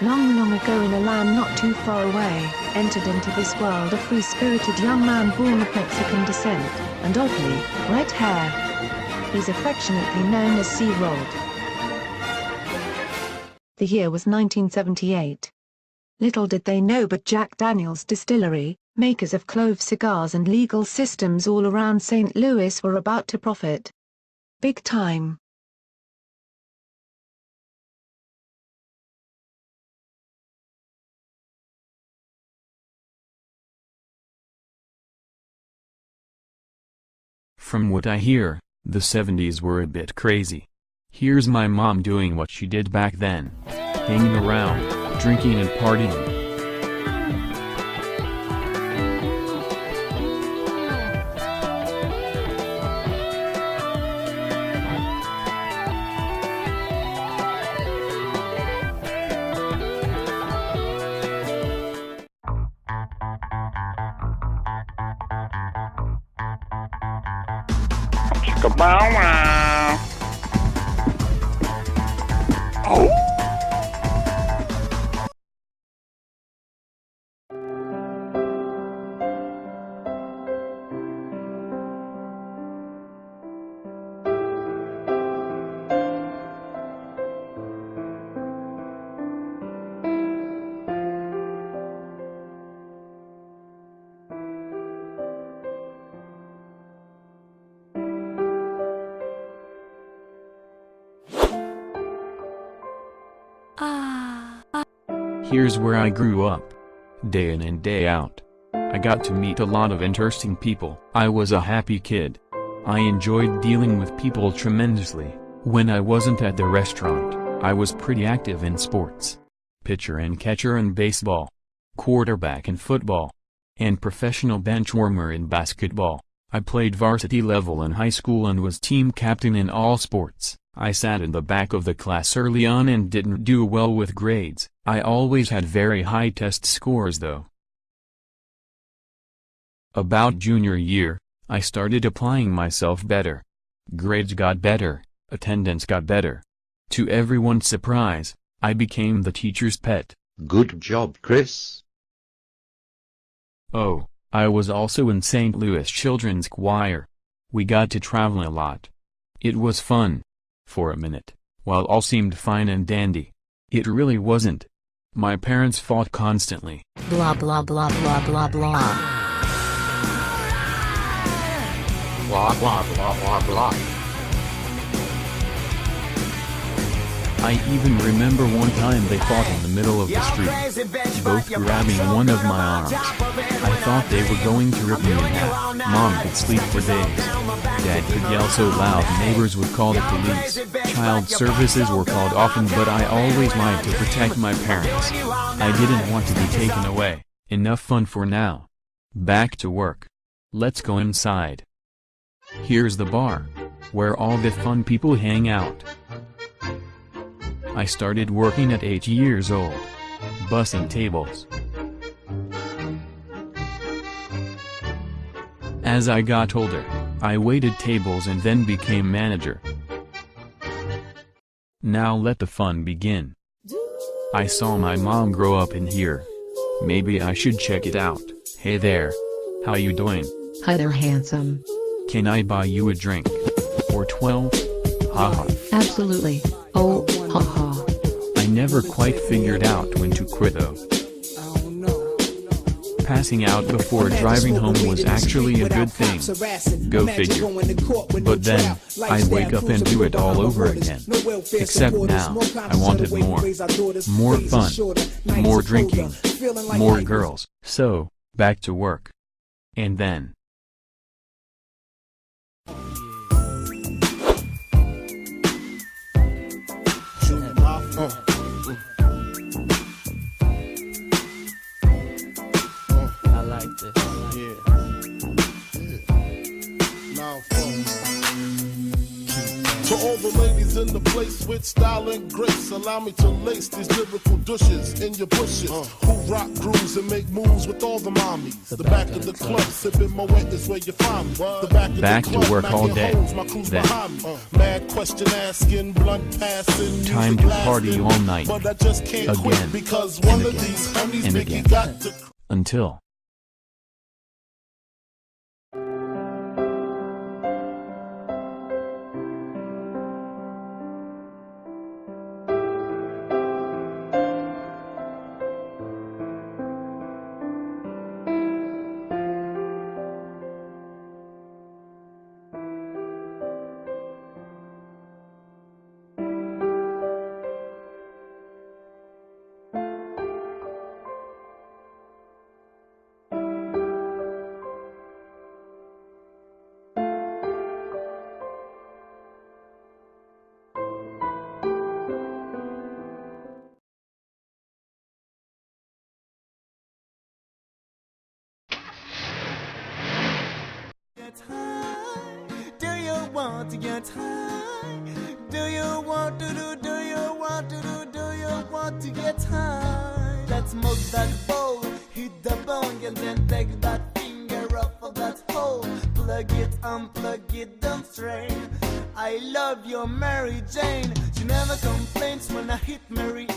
Long, long ago in a land not too far away, entered into this world a free-spirited young man born of Mexican descent, and oddly, red hair. He's affectionately known as SeaWorld. The year was 1978. Little did they know but Jack Daniel's Distillery, makers of clove cigars and legal systems all around St. Louis, were about to profit big time. From what I hear, the 70s were a bit crazy. Here's my mom doing what she did back then. Hanging around, drinking and partying. Chicka-bow-wow. Oh! Here's where I grew up. Day in and day out. I got to meet a lot of interesting people. I was a happy kid. I enjoyed dealing with people tremendously. When I wasn't at the restaurant, I was pretty active in sports. Pitcher and catcher in baseball. Quarterback in football. And professional benchwarmer in basketball. I played varsity level in high school and was team captain in all sports. I sat in the back of the class early on and didn't do well with grades. I always had very high test scores though. About junior year, I started applying myself better. Grades got better, attendance got better. To everyone's surprise, I became the teacher's pet. Good job, Chris. Oh, I was also in St. Louis Children's Choir. We got to travel a lot. It was fun. For a minute, while all seemed fine and dandy, it really wasn't. My parents fought constantly. Blah blah blah blah blah blah. Blah blah blah blah blah. I even remember one time they fought in the middle of the street, both grabbing one of my arms. I thought they were going to rip me in half. Mom could sleep for days. Dad could yell so loud neighbors would call the police. Child services were called often, but I always lied to protect my parents. I didn't want to be taken away. Enough fun for now. Back to work. Let's go inside. Here's the bar, where all the fun people hang out. I started working at 8 years old, bussing tables. As I got older, I waited tables and then became manager. Now let the fun begin. I saw my mom grow up in here. Maybe I should check it out. Hey there. How you doing? Hi there, handsome. Can I buy you a drink? For 12? Haha. Absolutely. Oh, haha. I never quite figured out when to quit though. Passing out before driving home was actually a good thing. Go figure. But then, I'd wake up and do it all over again. Except now, I wanted more. More fun. More drinking. More girls. So, back to work. And then. To all the ladies in the place with style and grace, allow me to lace these lyrical douches in your bushes. Who rock grooves and make moves with all the mommies. The back of the club, sipping my wet is where you find me. The back of Back the to club, work all day. holes, my crew's Then. behind me. Mad question asking, blunt passing, Time music to party lasting. all night. But I just can't Again. quit because And one of again. these honeys And Mickey again. got to. Until. Do you want to get high? Do you want to get high? Let's smoke that bowl, hit the bong and then take that finger off of that hole. Plug it, unplug it, don't strain. I love your Mary Jane. She never complains when I hit Mary.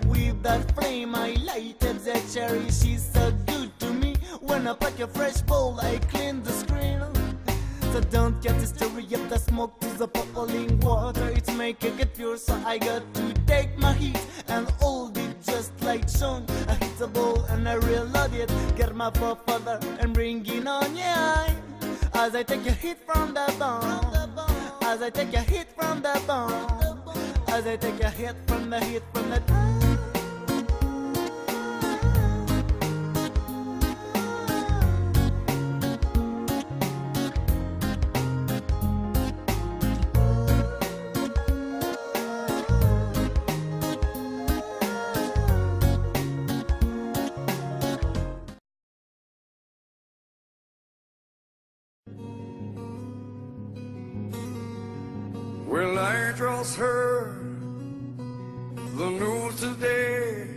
With that flame I lighted the cherry. She's so good to me. When I pack a fresh bowl I clean the screen. So don't get the story of the smoke to the bubbling water. It's make it get pure, so I got to take my heat and hold it just like Sean. I hit the ball and I reload it. Get my father and bring it on, yeah. As I take a hit from the bone, as I take a hit from the bone, as I take a hit from the Well, I just heard the news today.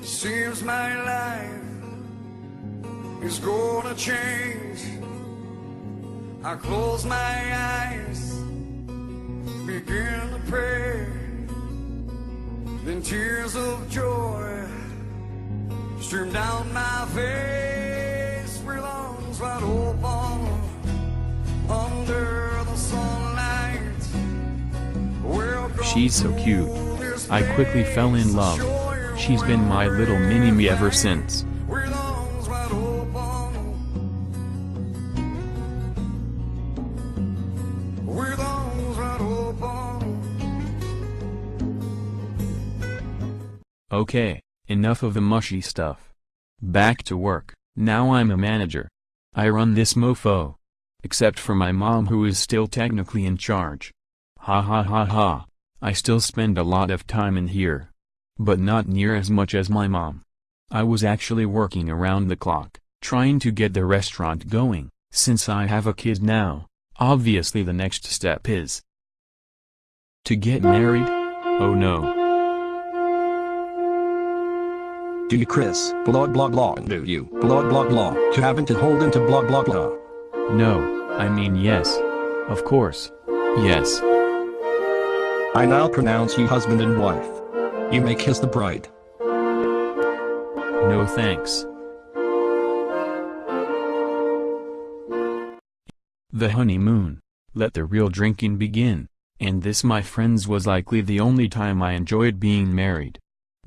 Seems my life is gonna change. I close my eyes, begin to pray. Then tears of joy stream down my face. With arms wide open under the sunlight. She's so cute. I quickly fell in love. She's been my little mini-me ever since. With arms wide open. With arms wide open. Okay, enough of the mushy stuff. Back to work. Now I'm a manager. I run this mofo. Except for my mom, who is still technically in charge. Ha ha ha ha. I still spend a lot of time in here. But not near as much as my mom. I was actually working around the clock, trying to get the restaurant going. Since I have a kid now, obviously the next step is to get married? Oh no. Do you, Chris? Blah blah blah. Do you? Blah blah blah. You haven't to hold into blah blah blah. No, I mean yes. Of course. Yes. I now pronounce you husband and wife. You may kiss the bride. No thanks. The honeymoon. Let the real drinking begin. And this, my friends, was likely the only time I enjoyed being married.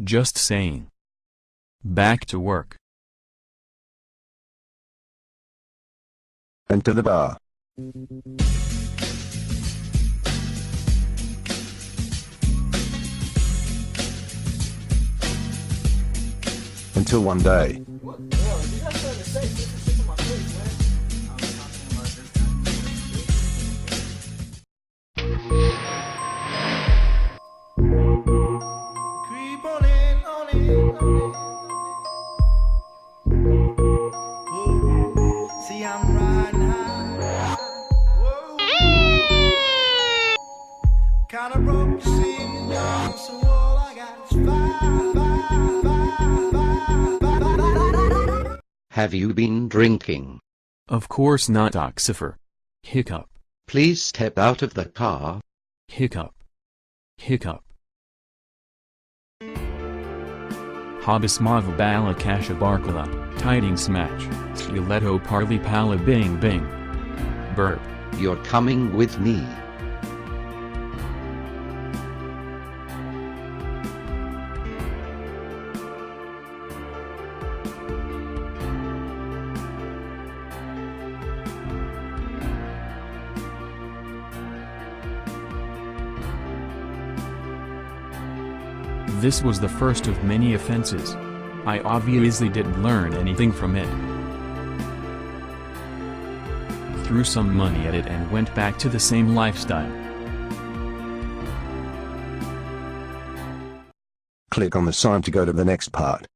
Just saying. Back to work. And to the bar. Until one day. creep on in, on in, on in. Ooh, see I'm riding high. Whoa. Have you been drinking? Of course not, Oxifer. Hiccup. Please step out of the car. Hiccup. Hiccup. Habismava Bala Kasha Barkala, Tiding Smash, Stiletto Parley Pala Bing Bing. Burp. You're coming with me. This was the first of many offenses. I obviously didn't learn anything from it. Threw some money at it and went back to the same lifestyle. Click on the sign to go to the next part.